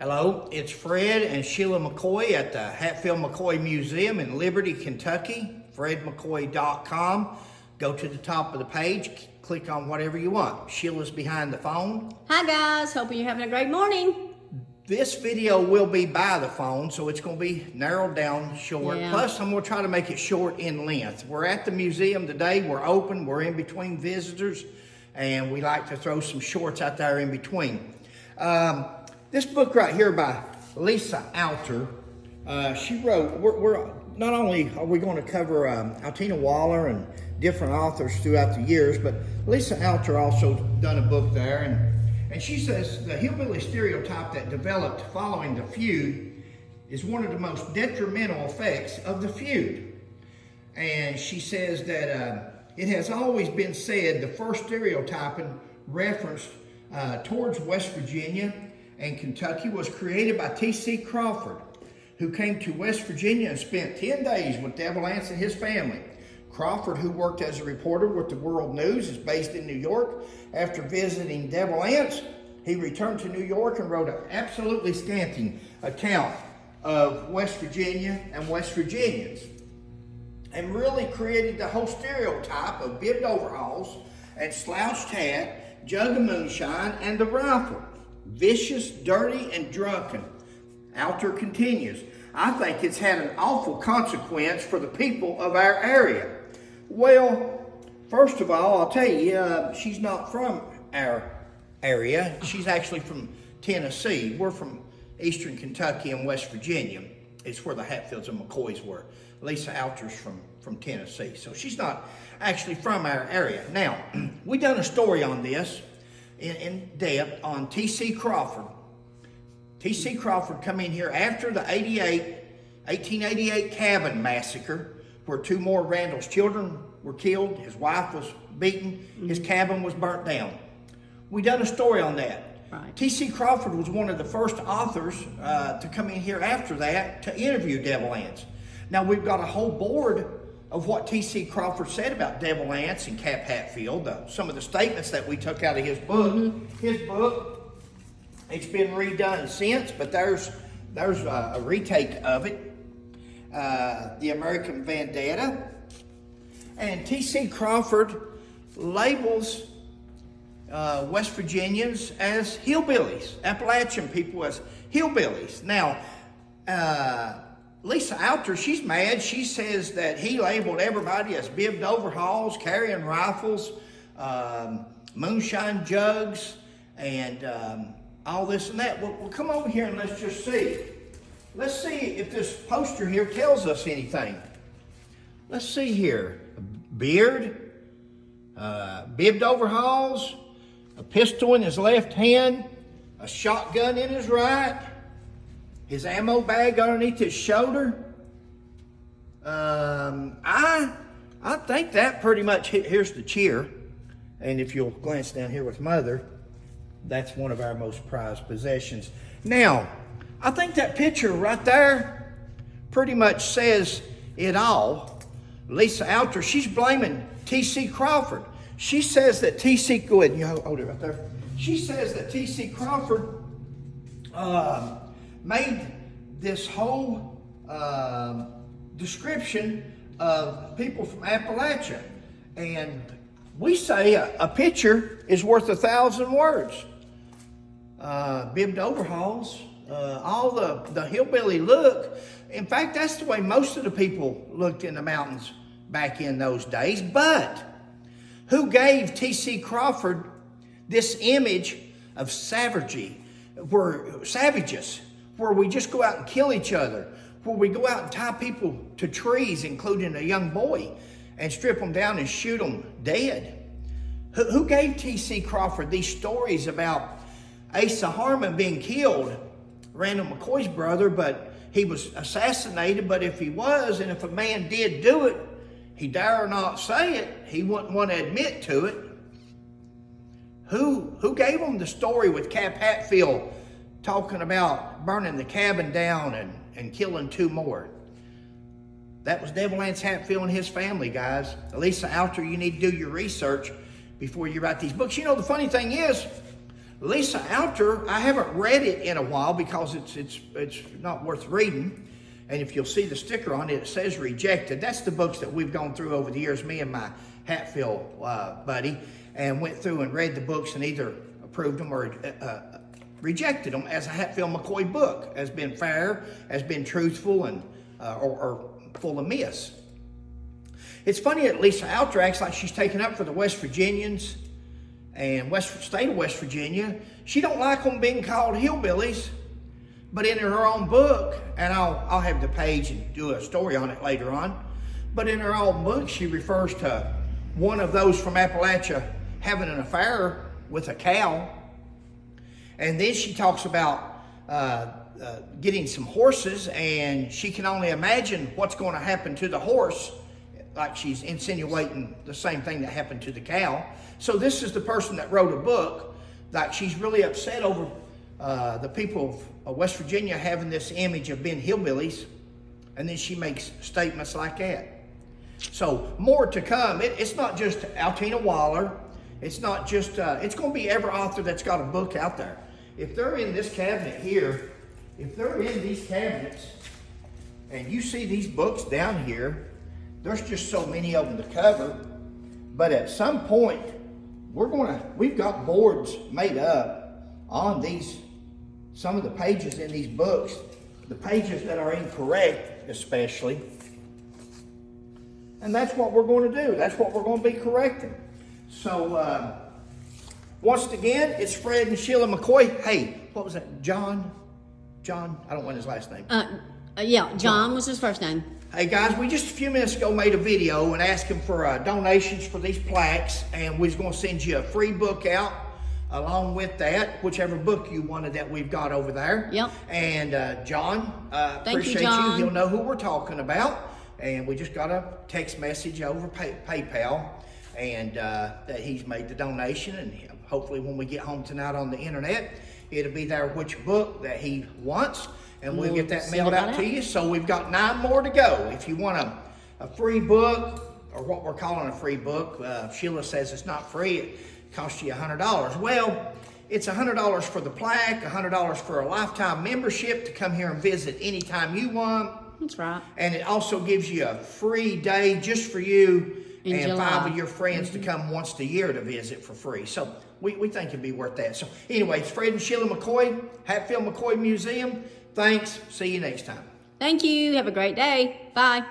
Hello, it's Fred and Sheila McCoy at the Hatfield-McCoy Museum in Liberty, Kentucky, fredmccoy.com. Go to the top of the page, click on whatever you want. Sheila's behind the phone. Hi guys, hoping you're having a great morning. This video will be by the phone, so it's going to be narrowed down short. Yeah. Plus, I'm going to try to make it short in length. We're at the museum today. We're open. We're in between visitors, and we like to throw some shorts out there in between. This book right here by Lisa Alther, she wrote, we're not only are we going to cover Altina Waller and different authors throughout the years, but Lisa Alther also done a book there, and she says the hillbilly stereotype that developed following the feud is one of the most detrimental effects of the feud. And she says that it has always been said the first stereotyping referenced towards West Virginia and Kentucky was created by T.C. Crawford, who came to West Virginia and spent 10 days with Devil Anse and his family. Crawford, who worked as a reporter with the World News, is based in New York. After visiting Devil Anse, he returned to New York and wrote an absolutely scanty account of West Virginia and West Virginians, and really created the whole stereotype of bibbed overhauls and slouched hat, jug of moonshine, and the rifle. Vicious, dirty, and drunken. Alther continues, I think it's had an awful consequence for the people of our area. Well, first of all, I'll tell you, she's not from our area. She's actually from Tennessee. We're from Eastern Kentucky and West Virginia. It's where the Hatfields and McCoys were. Lisa Alther's from Tennessee. So she's not actually from our area. Now, we done a story on this in depth on T.C. Crawford. T.C. Crawford come in here after the 1888 cabin massacre, where two more Randall's children were killed, his wife was beaten, his cabin was burnt down. We done a story on that. Right. T.C. Crawford was one of the first authors to come in here after that to interview Devil Anse. Now we've got a whole board of what T.C. Crawford said about Devil Anse and Cap Hatfield, some of the statements that we took out of his book. His book, it's been redone since, but there's a retake of it, The American Vendetta. And T.C. Crawford labels West Virginians as hillbillies, Appalachian people as hillbillies. Now, Lisa Alther, she's mad. She says that he labeled everybody as bibbed overhauls, carrying rifles, moonshine jugs, and all this and that. Well, come over here and let's just see. Let's see if this poster here tells us anything. Let's see here. A beard, bibbed overhauls, a pistol in his left hand, a shotgun in his right, his ammo bag underneath his shoulder. I think that pretty much, here's the cheer. And if you'll glance down here with Mother, that's one of our most prized possessions. Now, I think that picture right there pretty much says it all. Lisa Alther, she's blaming T.C. Crawford. She says that T.C., go ahead, you hold it right there. She says that T.C. Crawford made this whole description of people from Appalachia. And we say a picture is worth 1,000 words. Bibbed overhauls, all the hillbilly look. In fact, that's the way most of the people looked in the mountains back in those days. But who gave T.C. Crawford this image of savages, where we just go out and kill each other, where we go out and tie people to trees, including a young boy, and strip them down and shoot them dead? Who gave T.C. Crawford these stories about Asa Harmon being killed, Randall McCoy's brother, but he was assassinated? But if he was, and if a man did do it, he dare not say it, he wouldn't want to admit to it. Who gave him the story with Cap Hatfield talking about burning the cabin down and killing two more? That was Devil Anse Hatfield and his family, guys. Lisa Alther, you need to do your research before you write these books. You know, the funny thing is, Lisa Alther, I haven't read it in a while because it's not worth reading. And if you'll see the sticker on it, it says rejected. That's the books that we've gone through over the years, me and my Hatfield buddy, and went through and read the books and either approved them or rejected them as a Hatfield McCoy book, has been fair, has been truthful, and or full of miss. It's funny that Lisa Alther acts like she's taken up for the West Virginians and state of West Virginia. She don't like them being called hillbillies, but in her own book, and I'll have the page and do a story on it later on, but in her own book, she refers to one of those from Appalachia having an affair with a cow. And then she talks about getting some horses, and she can only imagine what's going to happen to the horse, like she's insinuating the same thing that happened to the cow. So this is the person that wrote a book, like she's really upset over the people of West Virginia having this image of being hillbillies, and then she makes statements like that. So more to come. It's not just Altina Waller. It's not just, it's going to be every author that's got a book out there. If they're in this cabinet here, if they're in these cabinets, and you see these books down here, there's just so many of them to cover. But at some point, we've got boards made up on some of the pages in these books, the pages that are incorrect especially. And that's what we're going to do. That's what we're going to be correcting. So, once again, it's Fred and Sheila McCoy. Hey, what was that? John, I don't want his last name. Yeah, John was his first name. Hey guys, we just a few minutes ago made a video and asked him for donations for these plaques, and we're going to send you a free book out along with that, whichever book you wanted that we've got over there. Yep. And John, Thank appreciate you, John. He'll know who we're talking about. And we just got a text message over PayPal, and that he's made the donation, and hopefully when we get home tonight on the internet, it'll be there which book that he wants, and we'll get that mailed out to you. So we've got 9 more to go. If you want a free book, or what we're calling a free book, Sheila says it's not free, it costs you $100. Well, it's $100 for the plaque, $100 for a lifetime membership to come here and visit anytime you want. That's right. And it also gives you a free day just for you and July. 5 of your friends to come once a year to visit for free. So we think it'd be worth that. So anyway, it's Fred and Sheila McCoy, Hatfield McCoy Museum. Thanks. See you next time. Thank you. Have a great day. Bye.